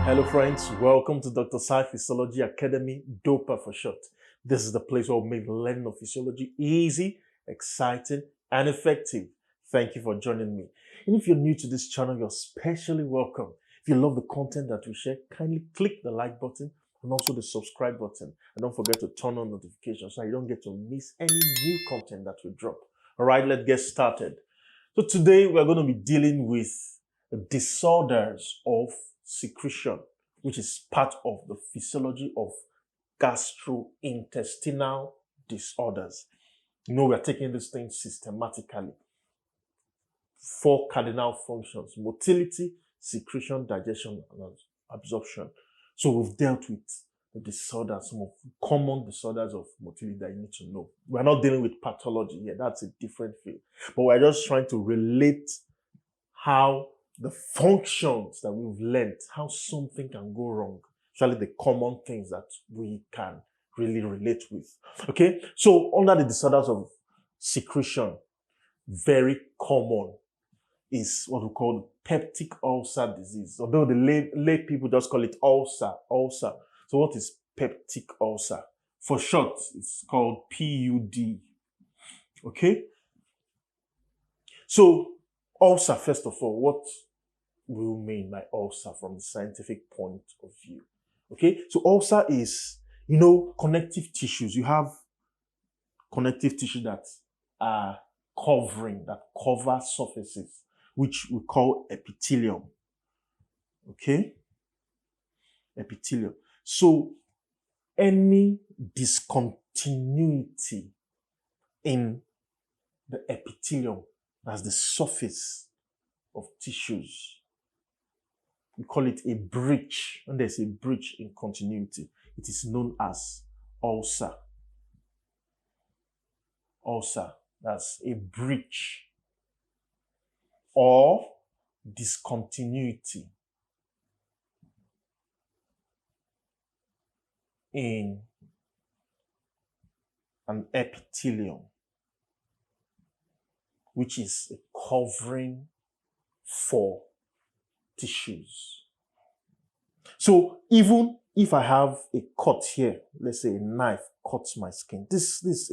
Hello friends, welcome to Dr. Sai Physiology Academy, DOPA for short. This is the place where we make learning of physiology easy, exciting, and effective. Thank you for joining me. And if you're new to this channel, you're especially welcome. If you love the content that we share, kindly click the like button and also the subscribe button. And don't forget to turn on notifications so you don't get to miss any new content that we drop. All right, let's get started. So today we're going to be dealing with disorders of secretion, which is part of the physiology of gastrointestinal disorders. We're taking this thing systematically. 4 cardinal functions: motility, secretion, digestion, and absorption. So we've dealt with the disorders, some of the common disorders of motility that you need to know. We're not dealing with pathology here. That's a different field. But we're just trying to relate how the functions that we've learned, how something can go wrong, especially the common things that we can really relate with. Okay, so under the disorders of secretion, very common is what we call peptic ulcer disease, although the lay people just call it ulcer. So what is peptic ulcer? For short, it's called PUD. Okay, so ulcer, first of all, what will mean by ulcer from the scientific point of view? Okay, so ulcer is, connective tissues. You have connective tissue that are that cover surfaces, which we call epithelium. Okay, epithelium. So any discontinuity in the epithelium, as the surface of tissues, we call it a breach. When there's a breach in continuity, it is known as ulcer. Ulcer, that's a breach or discontinuity in an epithelium, which is a covering for tissues. So even if I have a cut here, let's say a knife cuts my skin, this is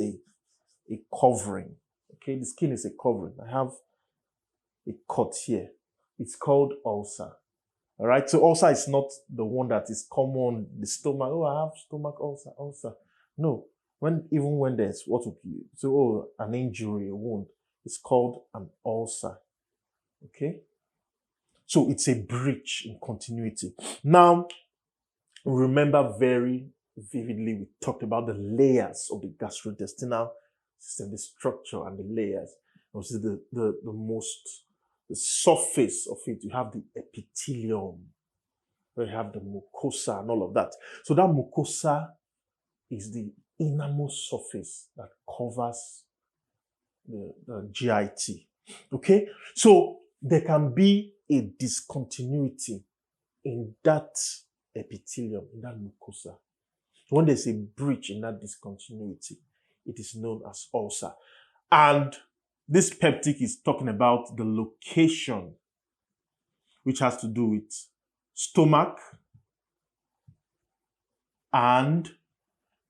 a covering. Okay, the skin is a covering. I have a cut here. It's called ulcer. All right, so ulcer is not the one that is common, the stomach. Oh, I have stomach ulcer. No, even when there's what would be, so an injury, a wound, it's called an ulcer. Okay, so it's a breach in continuity. Now, remember very vividly, we talked about the layers of the gastrointestinal system, the structure and the layers. Obviously, the surface of it, you have the epithelium, where you have the mucosa and all of that. So that mucosa is the innermost surface that covers the GIT. Okay, so there can be a discontinuity in that epithelium, in that mucosa. When there's a breach in that discontinuity, it is known as ulcer. And this peptic is talking about the location, which has to do with stomach and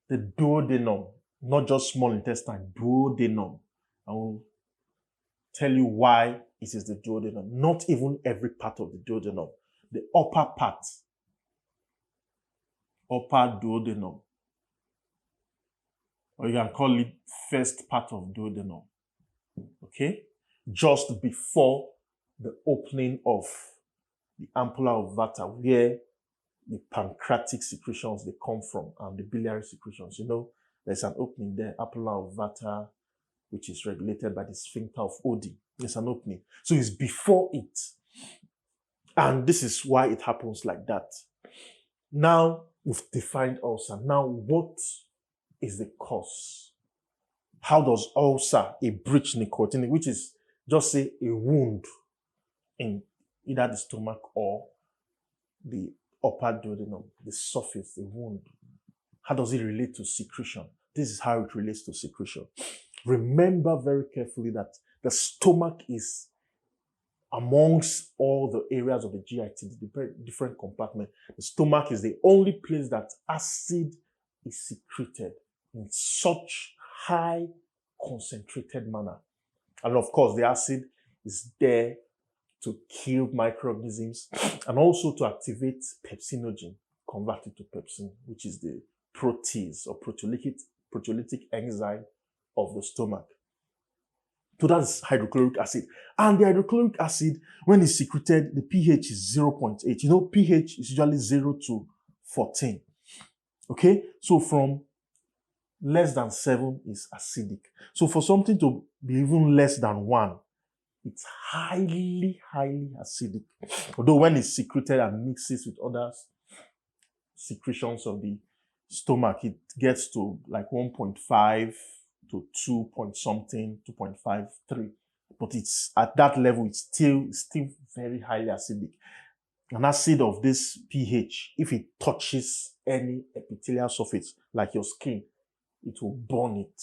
the duodenum, not just small intestine, duodenum. I will tell you why it is the duodenum. Not even every part of the duodenum. The upper part, upper duodenum, or you can call it first part of duodenum. Okay, just before the opening of the ampulla of Vata, where the pancreatic secretions they come from and the biliary secretions. There's an opening there, ampulla of Vata, which is regulated by the sphincter of Oddi. There's an opening. So it's before it. And this is why it happens like that. Now, we've defined ulcer. Now, what is the cause? How does ulcer, a breach nicotinic, which is just say a wound in either the stomach or the upper duodenum, the surface, the wound, how does it relate to secretion? This is how it relates to secretion. Remember very carefully that the stomach is amongst all the areas of the GIT, the different compartments, the stomach is the only place that acid is secreted in such high concentrated manner. And of course, the acid is there to kill microorganisms and also to activate pepsinogen, converted to pepsin, which is the protease or proteolytic enzyme of the stomach. So that's hydrochloric acid. And the hydrochloric acid, when it's secreted, the pH is 0.8. You know, pH is usually 0 to 14. Okay? So from less than 7 is acidic. So for something to be even less than 1, it's highly, highly acidic. Although when it's secreted and mixes with other secretions of the stomach, it gets to like 1.5 to 2 point something, 2.53. But it's at that level, it's still very highly acidic. An acid of this pH, if it touches any epithelial surface, like your skin, it will burn it.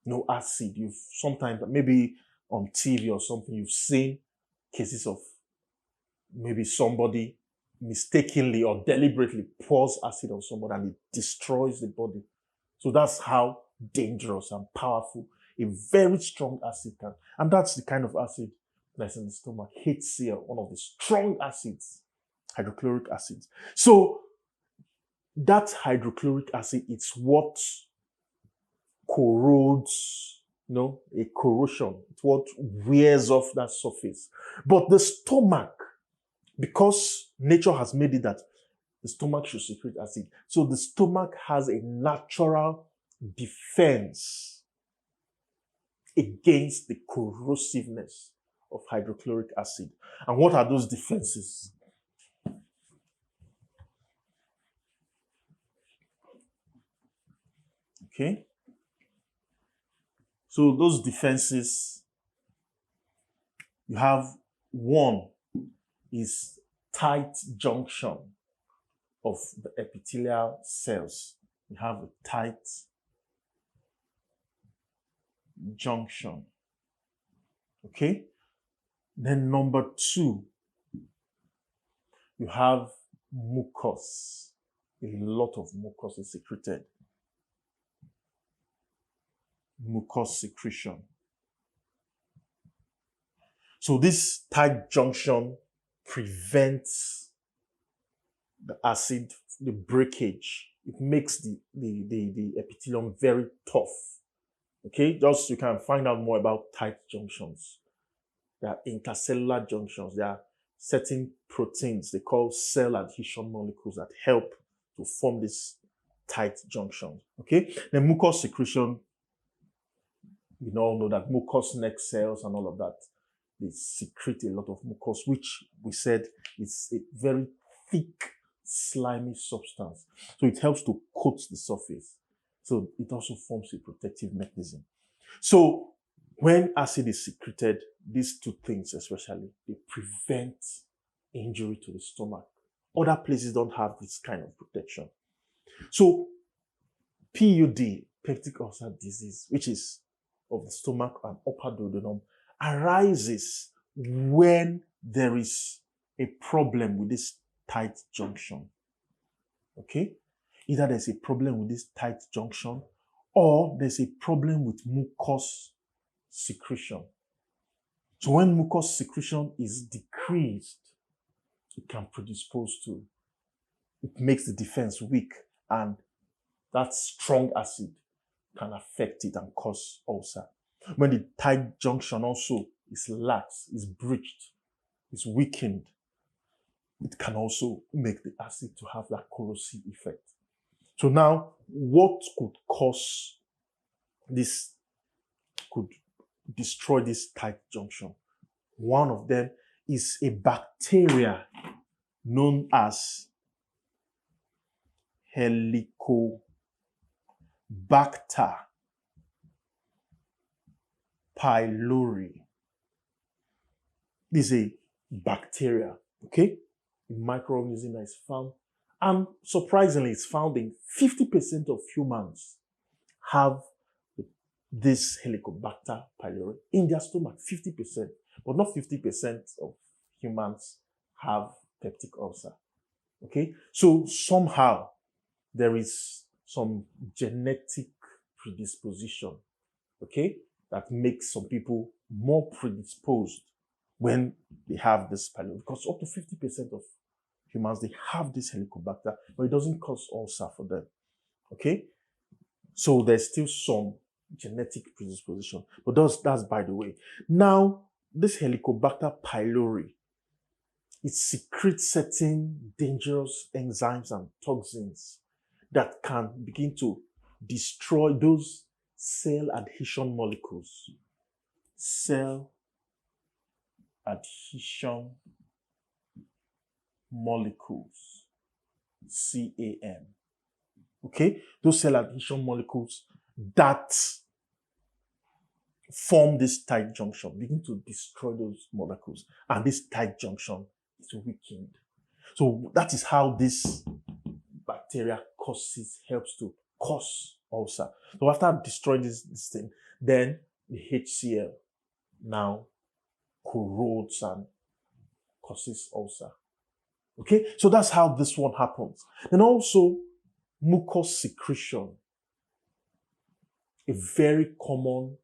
No acid. You've sometimes, maybe on TV or something, you've seen cases of maybe somebody mistakenly or deliberately pours acid on somebody and it destroys the body. So that's how dangerous and powerful a very strong acid can. And that's the kind of acid that's in the stomach. HCl, one of the strong acids, hydrochloric acid. So that hydrochloric acid, it's what corrodes, a corrosion. It's what wears off that surface. But the stomach, because nature has made it that the stomach should secrete acid, so the stomach has a natural defense against the corrosiveness of hydrochloric acid. And what are those defenses? Okay. So those defenses, you have one is tight junction of the epithelial cells. You have a tight junction. Okay? Then number 2, you have mucus. A lot of mucus is secreted. Mucus secretion. So this tight junction prevents the acid, the breakage. It makes the epithelium very tough. Okay, just you can find out more about tight junctions. There are intercellular junctions. There are certain proteins they call cell adhesion molecules that help to form this tight junction. Okay, the mucus secretion, we all know that mucous neck cells and all of that, they secrete a lot of mucus, which we said is a very thick, slimy substance. So it helps to coat the surface. So it also forms a protective mechanism. So when acid is secreted, these two things especially, they prevent injury to the stomach. Other places don't have this kind of protection. So PUD, Peptic Ulcer Disease, which is of the stomach and upper duodenum, arises when there is a problem with this tight junction. Okay? Either there's a problem with this tight junction or there's a problem with mucus secretion. So when mucus secretion is decreased, it can predispose to, it makes the defense weak, and that strong acid can affect it and cause ulcer. When the tight junction also is lax, is breached, is weakened, it can also make the acid to have that corrosive effect. So now, what could cause this, could destroy this tight junction? One of them is a bacteria known as Helicobacter pylori. This is a bacteria, okay? A microorganism that is found, and surprisingly, it's found in 50% of humans have this Helicobacter pylori in their stomach, 50%, but not 50% of humans have peptic ulcer. Okay, so somehow there is some genetic predisposition, okay, that makes some people more predisposed when they have this pylori, because up to 50% of humans, they have this Helicobacter, but it doesn't cause ulcer for them, okay? So there's still some genetic predisposition, but that's by the way. Now, this Helicobacter pylori, it secretes certain dangerous enzymes and toxins that can begin to destroy those cell adhesion molecules. Cell adhesion molecules, CAM. Okay? Those cell adhesion molecules that form this tight junction, begin to destroy those molecules, and this tight junction is weakened. So that is how this bacteria helps to cause ulcer. So after destroying this thing, then the HCl now corrodes and causes ulcer. Okay, so that's how this one happens. And also mucus secretion, a very common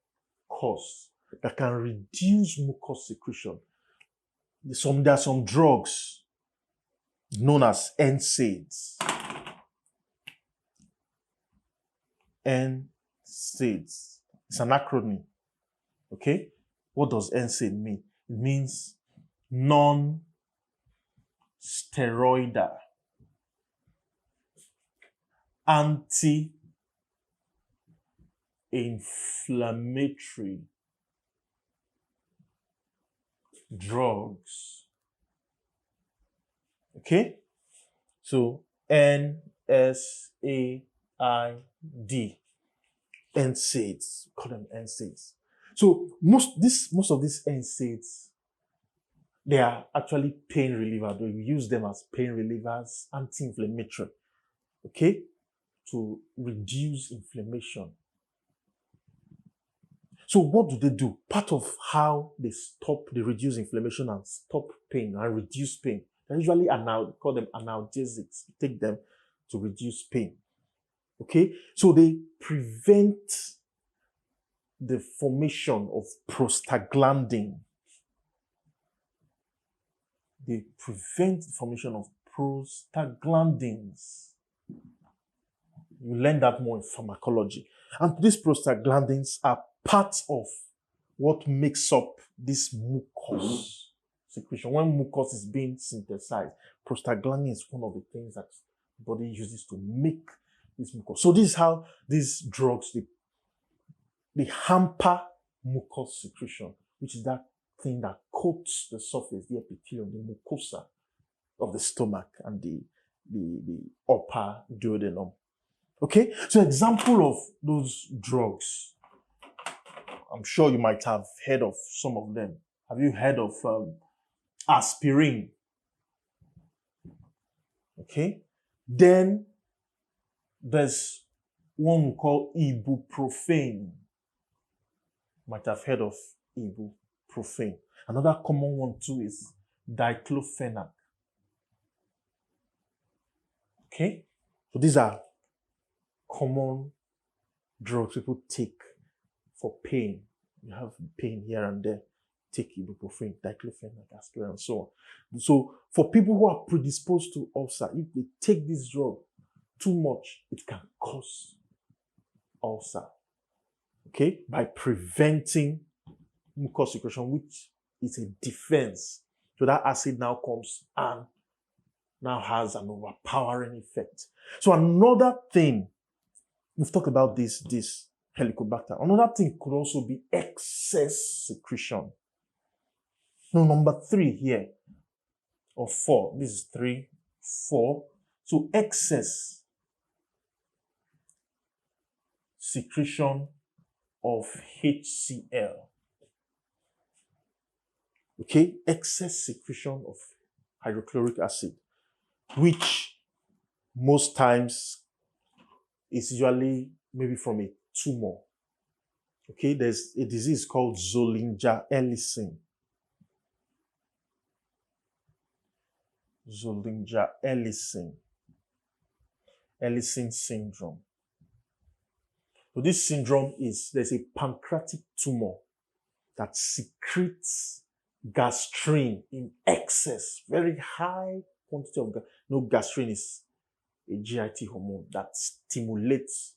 cause that can reduce mucus secretion. There are some drugs known as NSAIDs. NSAIDs. It's an acronym. Okay? What does NSAID mean? It means non-steroidal anti-inflammatory drugs. Okay? So NSAID. NSAIDs. Call them NSAIDs. So most of these NSAIDs, they are actually pain relievers. We use them as pain relievers, anti-inflammatory, okay, to reduce inflammation. So what do? Part of how they reduce inflammation and stop pain and reduce pain, they usually call them analgesics. Take them to reduce pain. Okay, so they prevent the formation of prostaglandin. They prevent the formation of prostaglandins. You learn that more in pharmacology. And these prostaglandins are part of what makes up this mucus secretion. When mucus is being synthesized, prostaglandin is one of the things that the body uses to make this mucus. So this is how these drugs, they hamper mucus secretion, which is that thing that coats the surface, the epithelium, the mucosa of the stomach and the upper duodenum. Okay, so example of those drugs, I'm sure you might have heard of some of them. Have you heard of aspirin? Okay, then there's one we call ibuprofen. Might have heard of ibuprofen. Another common one too is diclofenac. Okay, so these are common drugs people take for pain. You have pain here and there, take ibuprofen, diclofenac, aspirin, and so on. So for people who are predisposed to ulcer, if they take this drug too much, it can cause ulcer. Okay, by preventing mucus secretion, which is a defense. So that acid now comes and now has an overpowering effect. So another thing, we've talked about this Helicobacter. Another thing could also be excess secretion. No, number 3 here, or 4. This is 3, 4. So excess secretion of HCl. Okay, excess secretion of hydrochloric acid, which most times is usually maybe from a tumor. Okay, there's a disease called Zollinger-Ellison. Zollinger-Ellison syndrome. So this syndrome is, there's a pancreatic tumor that secretes gastrin in excess, very high quantity of gastrin is a GIT hormone that stimulates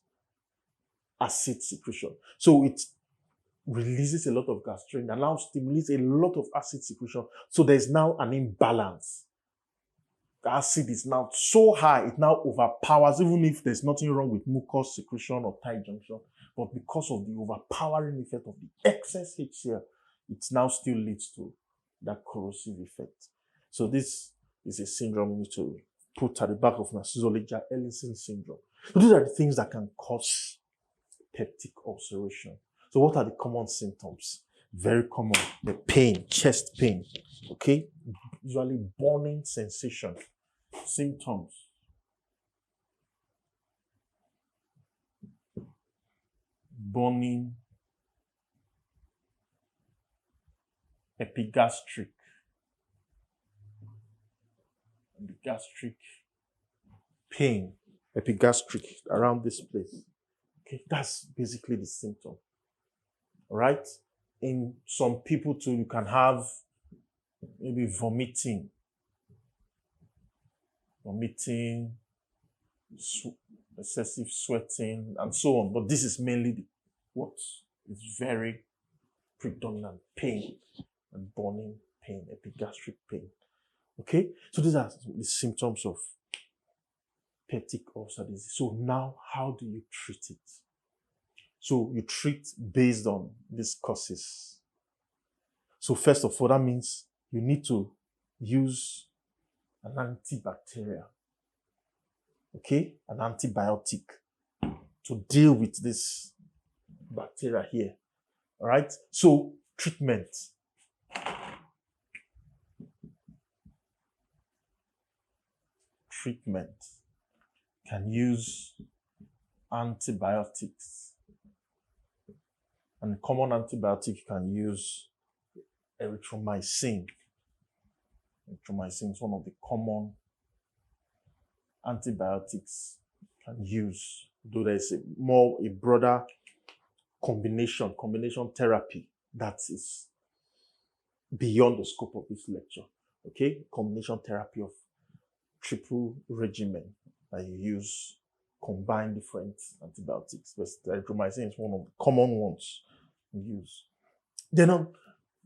acid secretion. So it releases a lot of gastrin and now stimulates a lot of acid secretion. So there's now an imbalance. The acid is now so high, it now overpowers, even if there's nothing wrong with mucus secretion or tight junction. But because of the overpowering effect of the excess HCl, it now still leads to that corrosive effect. So this is a syndrome you need to put at the back of my Zollinger-Ellison syndrome. So these are the things that can cause peptic ulceration. So what are the common symptoms? Very common. The pain, chest pain, okay? Usually burning sensation. Symptoms. Burning, epigastric, gastric pain, epigastric around this place. Okay, that's basically the symptom. All right? In some people too, you can have maybe vomiting, excessive sweating, and so on. But this is mainly what is very predominant: pain and burning pain, epigastric pain. Okay, so these are the symptoms of peptic ulcer disease. So now, how do you treat it? So you treat based on these causes. So first of all, that means you need to use an antibacterial, okay, an antibiotic to deal with this bacteria here. All right. So treatment. Can use antibiotics. And common antibiotic you can use erythromycin. Erythromycin is one of the common antibiotics you can use, though there's a broader combination therapy that is beyond the scope of this lecture. Okay, combination therapy of triple regimen that you use, combine different antibiotics. But the erythromycin is one of the common ones you use. Then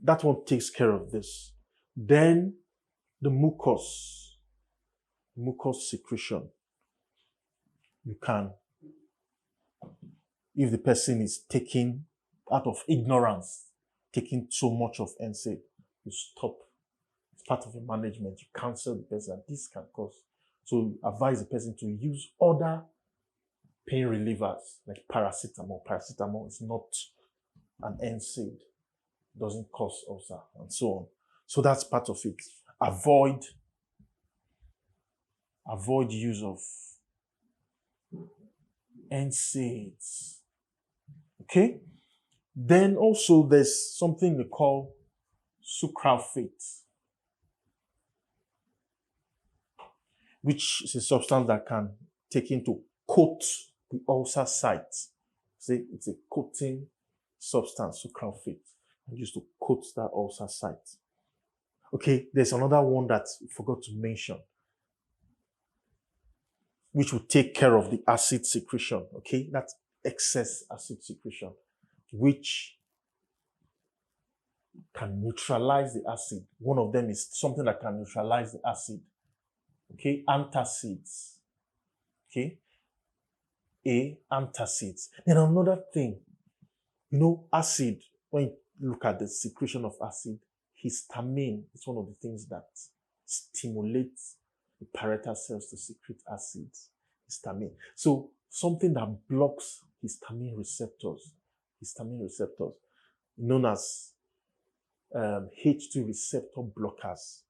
that one takes care of this. Then the mucus secretion. You can, if the person is taking, out of ignorance, taking so much of NSAID, you stop. It's part of the management. You counsel the person that this can cause. So you advise the person to use other pain relievers like paracetamol. Paracetamol is not an NSAID. It doesn't cause ulcer and so on. So that's part of it. Avoid use of NSAIDs. Okay? Then also there's something they call sucralfate, which is a substance that can take into coat the ulcer site. See, it's a coating substance, sucralfate, used to coat that ulcer site. Okay, there's another one that I forgot to mention, which will take care of the acid secretion. Okay, that's excess acid secretion, which can neutralize the acid. One of them is something that can neutralize the acid. Okay, antacids. Okay, antacids. Then another thing, acid, when you look at the secretion of acid, histamine is one of the things that stimulates the parietal cells to secrete acids. Histamine. So something that blocks histamine receptors, known as H2 receptor blockers.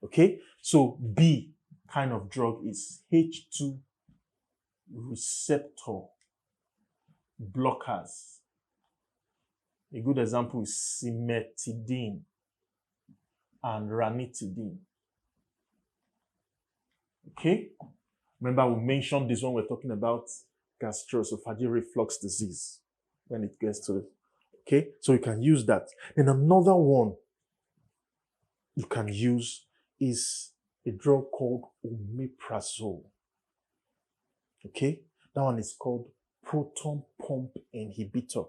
Okay, so B kind of drug is H2 receptor blockers. A good example is cimetidine and ranitidine. Okay? Remember, we mentioned this when we're talking about gastroesophageal reflux disease when it gets to it. Okay? So you can use that. Then another one you can use is a drug called omeprazole. Okay? That one is called proton pump inhibitor.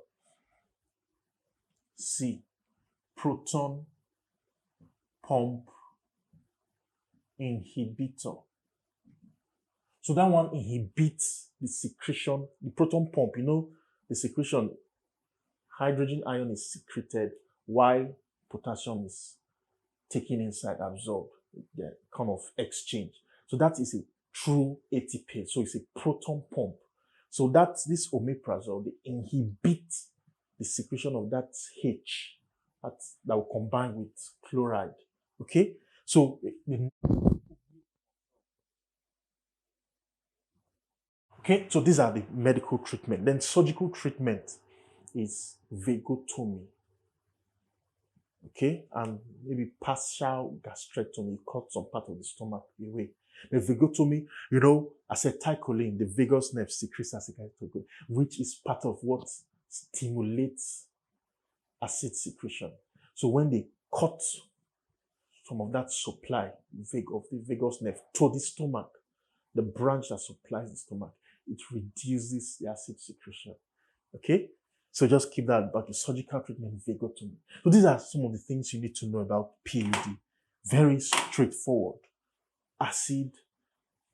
C. Proton pump inhibitor. So that one inhibits the secretion, the proton pump, the secretion, hydrogen ion is secreted while potassium is taken inside, absorbed, the kind of exchange. So that is a true ATP. So it's a proton pump. So that's this omeprazole, they inhibit the secretion of that H that will combine with chloride. Okay? So so these are the medical treatment. Then surgical treatment is vagotomy. Okay, and maybe partial gastrectomy, cut some part of the stomach away. The vagotomy, acetylcholine, the vagus nerve secretes acetylcholine, which is part of what stimulates acid secretion. So when they cut some of that supply of the vagus nerve to the stomach, the branch that supplies the stomach, it reduces the acid secretion. Okay? So just keep that about the surgical treatment, vagotomy. So these are some of the things you need to know about PUD. Very straightforward. Acid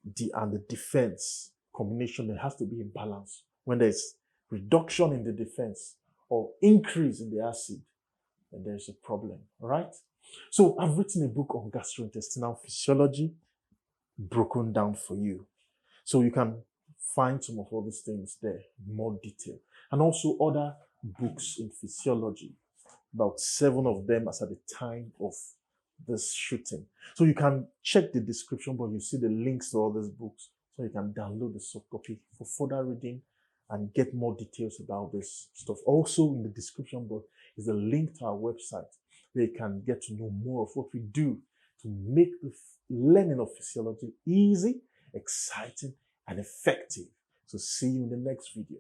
and the defense combination, there has to be a balance. When there's reduction in the defense or increase in the acid, then there's a problem. All right? So I've written a book on gastrointestinal physiology broken down for you. So you can find some of all these things there in more detail. And also other books in physiology, about 7 of them as at the time of this shooting. So you can check the description, but you see the links to all these books, so you can download the soft copy for further reading and get more details about this stuff. Also in the description box is a link to our website where you can get to know more of what we do to make the learning of physiology easy, exciting, and effective. So see you in the next video.